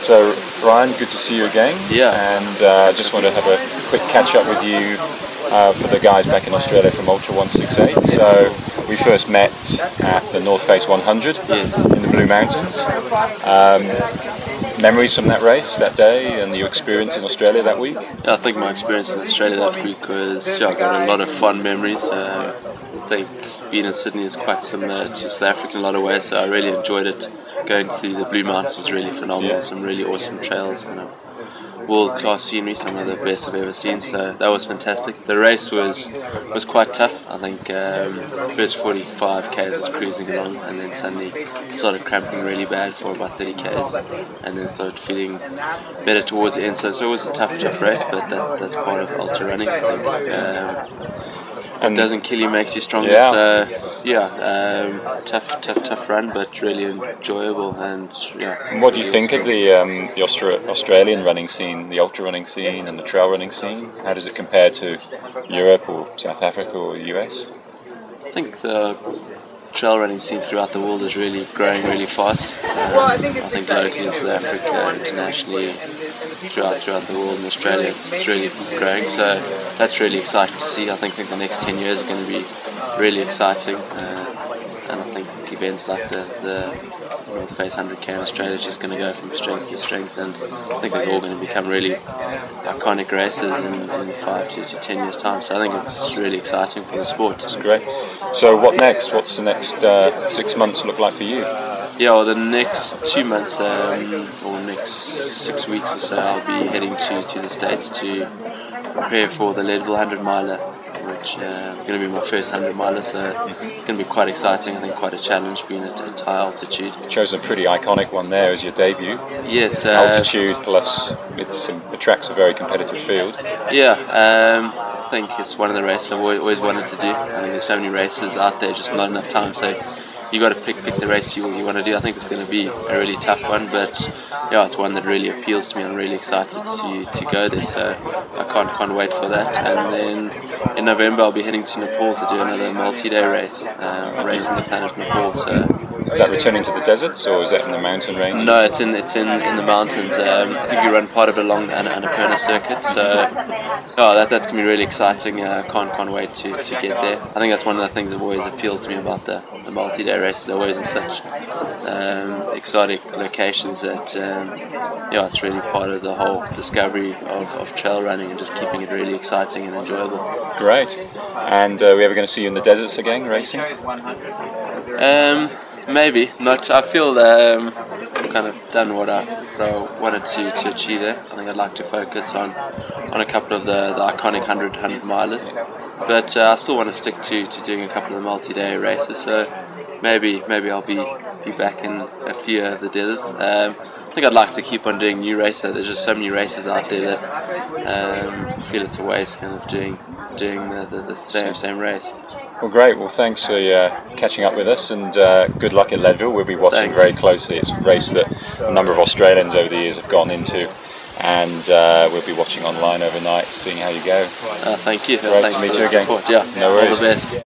So Ryan, good to see you again. Yeah. And just want to have a quick catch up with you for the guys back in Australia from Ultra168. So we first met at the North Face 100 Yes. in the Blue Mountains. Memories from that race that day and your experience in Australia that week? Yeah, I think my experience in Australia that week was, I got a lot of fun memories. I think being in Sydney is quite similar to South Africa in a lot of ways, so I really enjoyed it. Going through the Blue Mountains was really phenomenal, some really awesome trails and world-class scenery, some of the best I've ever seen, so that was fantastic. The race was quite tough. I think first 45 k's was cruising along, and then suddenly started cramping really bad for about 30 k's, and then started feeling better towards the end. So it was a tough race, but that's part of ultra running. I think it doesn't kill you, makes you stronger. Yeah. So yeah, tough run, but really enjoyable. And yeah. What do you think of the Australian running scene, the ultra running scene, and the trail running scene? How does it compare to Europe or South Africa or the US? I think the trail running scene throughout the world is really growing really fast. I think locally in South Africa, internationally, and throughout the world in Australia, it's really growing. So that's really exciting to see. I think the next 10 years are going to be really exciting, and I think events like the North Face 100k in Australia is just going to go from strength to strength, and I think they're all going to become really iconic races in 5 to 10 years time. So I think it's really exciting for the sport. That's great. So what next? What's the next 6 months look like for you? Yeah, well, the next 2 months or next 6 weeks or so, I'll be heading to the States to prepare for the Leadville 100 miler, which is going to be my first 100 miler, so it's going to be quite exciting. I think quite a challenge being at high altitude. You chose a pretty iconic one there as your debut. Yes. Altitude plus it attracts a very competitive field. Yeah, I think it's one of the races I've always wanted to do. I think there's so many races out there, just not enough time, so you got to pick the race you want to do. I think it's going to be a really tough one, but yeah, it's one that really appeals to me. I'm really excited to go there, so I can't wait for that. And then in November I'll be heading to Nepal to do another multi-day race, racing the planet Nepal. So is that returning to the deserts or is that in the mountain range? No, it's in the mountains. I think we run part of it along the Annapurna circuit, so that's gonna be really exciting. Can't wait to get there. I think that's one of the things that always appealed to me about the multi-day races. They're always in such exotic locations that it's really part of the whole discovery of trail running and just keeping it really exciting and enjoyable. Great. And are we ever going to see you in the deserts again racing? Maybe not. I feel I've kind of done what I wanted to achieve there. I think I'd like to focus on a couple of the iconic 100 milers, but I still want to stick to doing a couple of the multi-day races. So maybe I'll be back in a few of the deserts. I think I'd like to keep on doing new races. There's just so many races out there that I feel it's a waste kind of doing the same race. Well, great. Well, thanks for catching up with us, and good luck in Leadville. We'll be watching very closely. It's a race that a number of Australians over the years have gone into, and we'll be watching online overnight, seeing how you go. Thank you. Great Thanks to meet for you the again. support. Yeah, no worries. All the best.